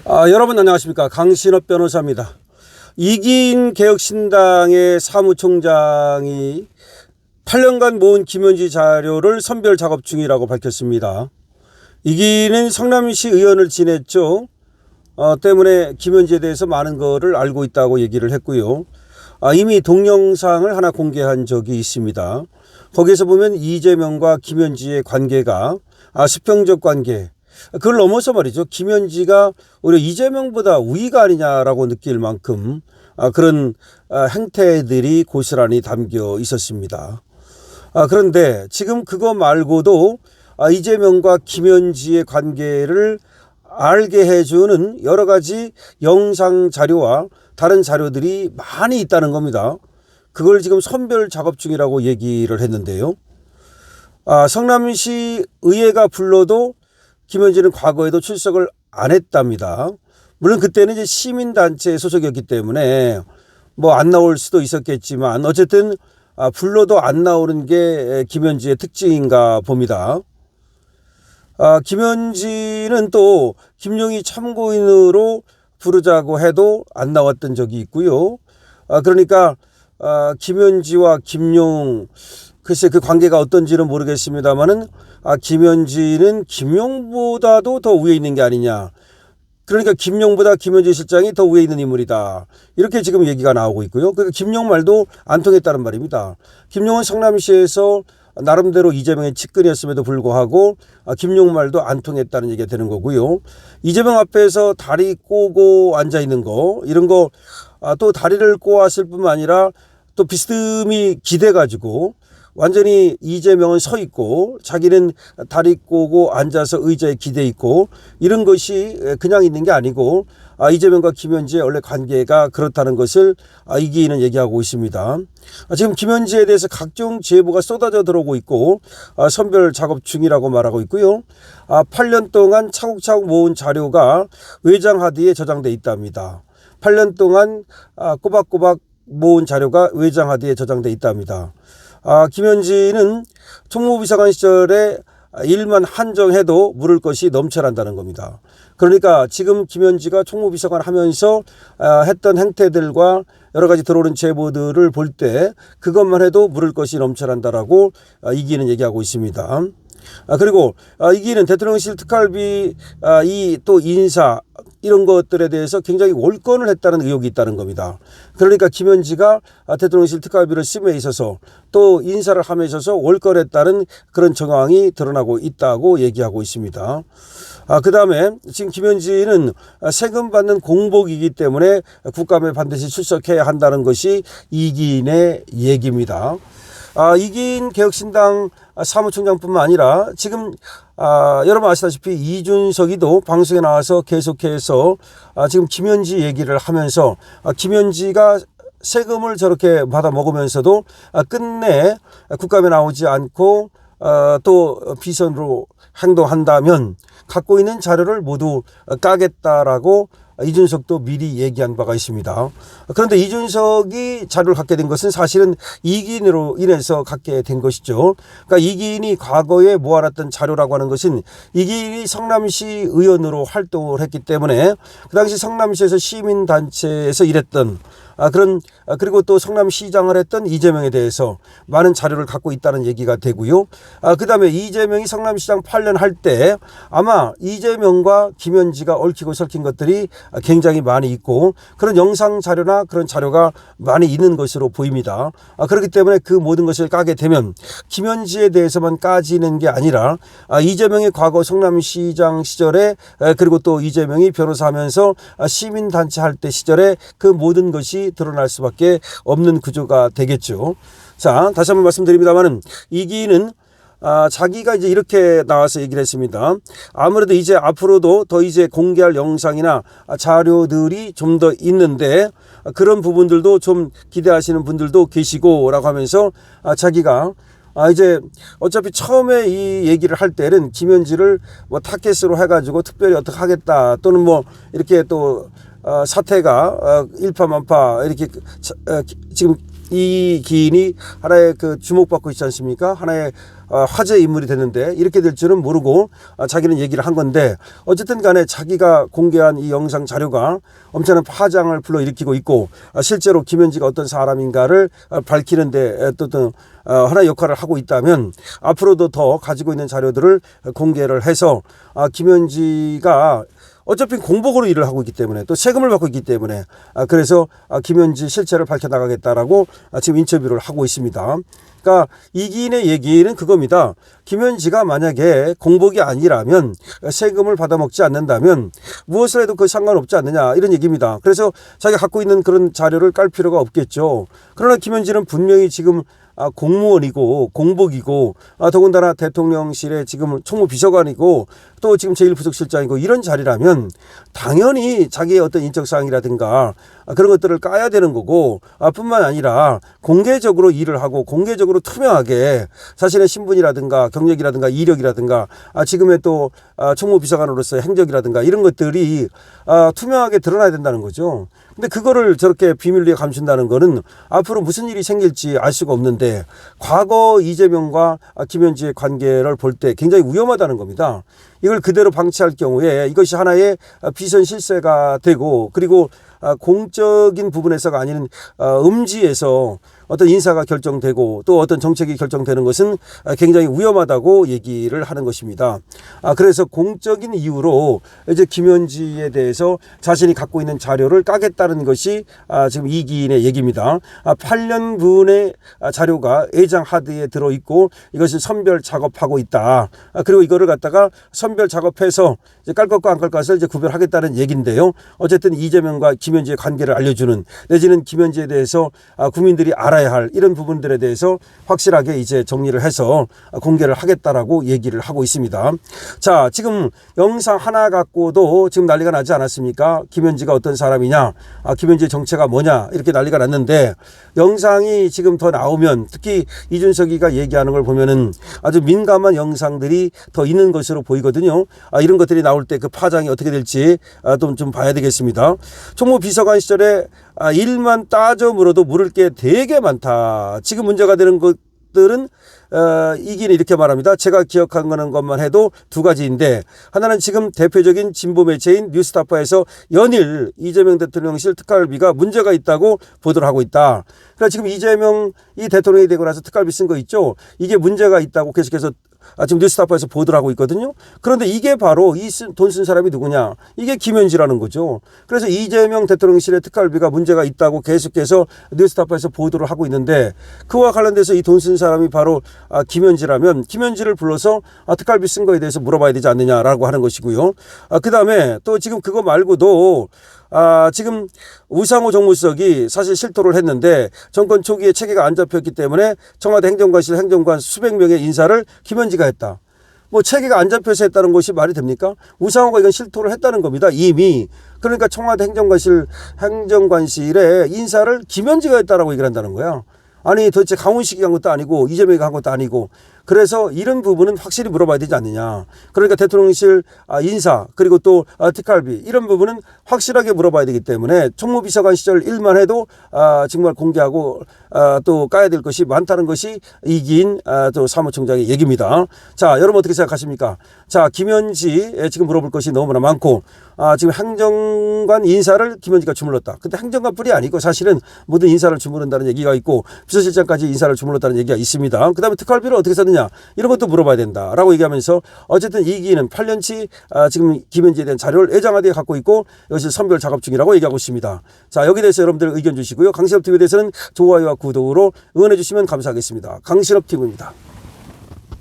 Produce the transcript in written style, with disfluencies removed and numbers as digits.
여러분 안녕하십니까. 강신업 변호사입니다. 이기인 개혁신당의 사무총장이 8년간 모은 김현지 자료를 선별 작업 중이라고 밝혔습니다. 이기인은 성남시 의원을 지냈죠. 때문에 김현지에 대해서 많은 것을 알고 있다고 얘기를 했고요. 이미 동영상을 하나 공개한 적이 있습니다. 거기에서 보면 이재명과 김현지의 관계가 수평적 관계, 그걸 넘어서 말이죠. 김현지가 오히려 이재명보다 우위가 아니냐라고 느낄 만큼 그런 행태들이 고스란히 담겨 있었습니다. 그런데 지금 그거 말고도 이재명과 김현지의 관계를 알게 해주는 여러 가지 영상 자료와 다른 자료들이 많이 있다는 겁니다. 그걸 지금 선별 작업 중이라고 얘기를 했는데요. 성남시 의회가 불러도 김현지는 과거에도 출석을 안 했답니다. 물론 그때는 이제 시민단체 소속이었기 때문에 뭐 안 나올 수도 있었겠지만 어쨌든 불러도 안 나오는 게 김현지의 특징인가 봅니다. 김현지는 또 김용희 참고인으로 부르자고 해도 안 나왔던 적이 있고요. 그러니까 김현지와 김용, 글쎄 그 관계가 어떤지는 모르겠습니다만은 김현지는 김용보다도 더 위에 있는 게 아니냐. 그러니까 김용보다 김현지 실장이 더 위에 있는 인물이다. 이렇게 지금 얘기가 나오고 있고요. 그러니까 김용 말도 안 통했다는 말입니다. 김용은 성남시에서 나름대로 이재명의 측근이었음에도 불구하고 김용 말도 안 통했다는 얘기가 되는 거고요. 이재명 앞에서 다리 꼬고 앉아 있는 거, 이런 거 또 다리를 꼬았을 뿐만 아니라 또 비스듬히 기대가지고 완전히 이재명은 서 있고 자기는 다리 꼬고 앉아서 의자에 기대 있고, 이런 것이 그냥 있는 게 아니고 이재명과 김현지의 원래 관계가 그렇다는 것을 이기인은 얘기하고 있습니다. 지금 김현지에 대해서 각종 제보가 쏟아져 들어오고 있고 선별 작업 중이라고 말하고 있고요. 8년 동안 차곡차곡 모은 자료가 외장 하드에 저장돼 있답니다. 8년 동안 꼬박꼬박 모은 자료가 외장 하드에 저장돼 있답니다. 김현지는 총무비서관 시절에 일만 한정해도 물을 것이 넘쳐난다는 겁니다. 그러니까 지금 김현지가 총무비서관 하면서 했던 행태들과 여러 가지 들어오는 제보들을 볼 때 그것만 해도 물을 것이 넘쳐난다라고 이기는 얘기하고 있습니다. 그리고 이기는 대통령실 특활비 이 또 인사 이런 것들에 대해서 굉장히 월권을 했다는 의혹이 있다는 겁니다. 그러니까 김현지가 대통령실 특활비를 쓰임에 있어서 또 인사를 함에 있어서 월권했다는 그런 정황이 드러나고 있다고 얘기하고 있습니다. 그 다음에 지금 김현지는 세금 받는 공복이기 때문에 국감에 반드시 출석해야 한다는 것이 이기인의 얘기입니다. 이기인 개혁신당 사무총장뿐만 아니라 지금 여러분 아시다시피 이준석이도 방송에 나와서 계속해서 지금 김현지 얘기를 하면서 김현지가 세금을 저렇게 받아 먹으면서도 끝내 국감에 나오지 않고 또 비선으로 행동한다면 갖고 있는 자료를 모두 까겠다라고 이준석도 미리 얘기한 바가 있습니다. 그런데 이준석이 자료를 갖게 된 것은 사실은 이기인으로 인해서 갖게 된 것이죠. 그러니까 이기인이 과거에 모아놨던 자료라고 하는 것은 이기인이 성남시 의원으로 활동을 했기 때문에 그 당시 성남시에서 시민단체에서 일했던 그리고 또 성남시장을 했던 이재명에 대해서 많은 자료를 갖고 있다는 얘기가 되고요. 그 다음에 이재명이 성남시장 8년 할 때 아마 이재명과 김현지가 얽히고 설킨 것들이 굉장히 많이 있고 그런 영상 자료나 그런 자료가 많이 있는 것으로 보입니다. 그렇기 때문에 그 모든 것을 까게 되면 김현지에 대해서만 까지는 게 아니라 이재명의 과거 성남시장 시절에 그리고 또 이재명이 변호사하면서 시민단체 할 때 시절에 그 모든 것이 드러날 수밖에 없는 구조가 되겠죠. 자, 다시 한번 말씀드립니다만은 이기인은 자기가 이제 이렇게 나와서 얘기를 했습니다. 아무래도 이제 앞으로도 더 이제 공개할 영상이나 자료들이 좀 더 있는데 그런 부분들도 좀 기대하시는 분들도 계시고라고 하면서 자기가 이제 어차피 처음에 이 얘기를 할 때는 김현지를 뭐 타겟으로 해가지고 특별히 어떻게 하겠다 또는 뭐 이렇게 또 사태가 일파만파 이렇게 지금 이기인이 하나의 그 주목받고 있지 않습니까? 하나의 화제 인물이 됐는데 이렇게 될 줄은 모르고 자기는 얘기를 한 건데, 어쨌든 간에 자기가 공개한 이 영상 자료가 엄청난 파장을 불러일으키고 있고, 실제로 김현지가 어떤 사람인가를 밝히는데 또 하나의 역할을 하고 있다면 앞으로도 더 가지고 있는 자료들을 공개를 해서 김현지가 어차피 공복으로 일을 하고 있기 때문에, 또 세금을 받고 있기 때문에, 그래서 김현지 실체를 밝혀나가겠다라고 지금 인터뷰를 하고 있습니다. 그러니까 이기인의 얘기는 그겁니다. 김현지가 만약에 공복이 아니라면, 세금을 받아먹지 않는다면 무엇을 해도 그 상관없지 않느냐, 이런 얘기입니다. 그래서 자기가 갖고 있는 그런 자료를 깔 필요가 없겠죠. 그러나 김현지는 분명히 지금 공무원이고 공복이고, 더군다나 대통령실에 지금 총무비서관이고 또 지금 제1부속실장이고 이런 자리라면 당연히 자기의 어떤 인적사항이라든가 그런 것들을 까야 되는 거고, 뿐만 아니라 공개적으로 일을 하고 공개적으로 투명하게 자신의 신분이라든가 경력이라든가 이력이라든가 지금의 또 총무비서관으로서의 행적이라든가 이런 것들이 투명하게 드러나야 된다는 거죠. 근데 그거를 저렇게 비밀리에 감춘다는 거는 앞으로 무슨 일이 생길지 알 수가 없는데, 과거 이재명과 김현지의 관계를 볼 때 굉장히 위험하다는 겁니다. 이걸 그대로 방치할 경우에 이것이 하나의 비선 실세가 되고, 그리고 공적인 부분에서가 아닌 음지에서 어떤 인사가 결정되고 또 어떤 정책이 결정되는 것은 굉장히 위험하다고 얘기를 하는 것입니다. 그래서 공적인 이유로 이제 김현지에 대해서 자신이 갖고 있는 자료를 까겠다는 것이 지금 이기인의 얘기입니다. 8년분의 자료가 애장 하드에 들어있고 이것을 선별 작업하고 있다. 그리고 이거를 갖다가 선별 작업해서 이제 깔 것과 안 깔 것을 이제 구별하겠다는 얘기인데요. 어쨌든 이재명과 김현지의 관계를 알려주는, 내지는 김현지에 대해서 국민들이 알아야 할 이런 부분들에 대해서 확실하게 이제 정리를 해서 공개를 하겠다라고 얘기를 하고 있습니다. 자, 지금 영상 하나 갖고도 지금 난리가 나지 않았습니까? 김현지가 어떤 사람이냐, 김현지의 정체가 뭐냐, 이렇게 난리가 났는데, 영상이 지금 더 나오면, 특히 이준석이가 얘기하는 걸 보면은 아주 민감한 영상들이 더 있는 것으로 보이거든요. 이런 것들이 나올 때 그 파장이 어떻게 될지 좀 봐야 되겠습니다. 총무비서관 시절에 일만 따져 물어도 물을 게 되게 많다. 지금 문제가 되는 것들은 이기는 이렇게 말합니다. 제가 기억하는 것만 해도 두 가지인데, 하나는 지금 대표적인 진보 매체인 뉴스타파에서 연일 이재명 대통령실 특활비가 문제가 있다고 보도를 하고 있다. 그러니까 지금 이재명이 대통령이 되고 나서 특활비 쓴 거 있죠. 이게 문제가 있다고 계속해서 지금 뉴스타파에서 보도를 하고 있거든요. 그런데 이게 바로 이 돈 쓴 사람이 누구냐? 이게 김현지라는 거죠. 그래서 이재명 대통령실의 특활비가 문제가 있다고 계속해서 뉴스타파에서 보도를 하고 있는데, 그와 관련돼서 이 돈 쓴 사람이 바로 김현지라면 김현지를 불러서 특활비 쓴 거에 대해서 물어봐야 되지 않느냐라고 하는 것이고요. 그 다음에 또 지금 그거 말고도 지금 우상호 정무수석이 사실 실토를 했는데 정권 초기에 체계가 안 잡혔기 때문에 청와대 행정관실 행정관 수백 명의 인사를 김현지가 했다. 뭐 체계가 안 잡혀서 했다는 것이 말이 됩니까? 우상호가 이건 실토를 했다는 겁니다. 이미. 그러니까 청와대 행정관실의 인사를 김현지가 했다라고 얘기를 한다는 거야. 아니 도대체 강훈식이 한 것도 아니고 이재명이 한 것도 아니고, 그래서 이런 부분은 확실히 물어봐야 되지 않느냐. 그러니까 대통령실 인사 그리고 또 특활비 이런 부분은 확실하게 물어봐야 되기 때문에 총무비서관 시절 일만 해도 정말 공개하고 또 까야 될 것이 많다는 것이 이기인 또 사무총장의 얘기입니다. 자, 여러분 어떻게 생각하십니까? 자, 김현지 지금 물어볼 것이 너무나 많고, 지금 행정관 인사를 김현지가 주물렀다. 근데 행정관뿐이 아니고 사실은 모든 인사를 주무른다는 얘기가 있고 비서실장까지 인사를 주물렀다는 얘기가 있습니다. 그 다음에 특활비를 어떻게 썼느냐, 이런 것도 물어봐야 된다라고 얘기하면서, 어쨌든 이기인은 8년치 지금 김현지에 대한 자료를 애장하게 갖고 있고 이것이 선별 작업 중이라고 얘기하고 있습니다. 자, 여기에 대해서 여러분들 의견 주시고요. 강신업TV에 대해서는 좋아요와 구독으로 응원해 주시면 감사하겠습니다. 강신업TV입니다.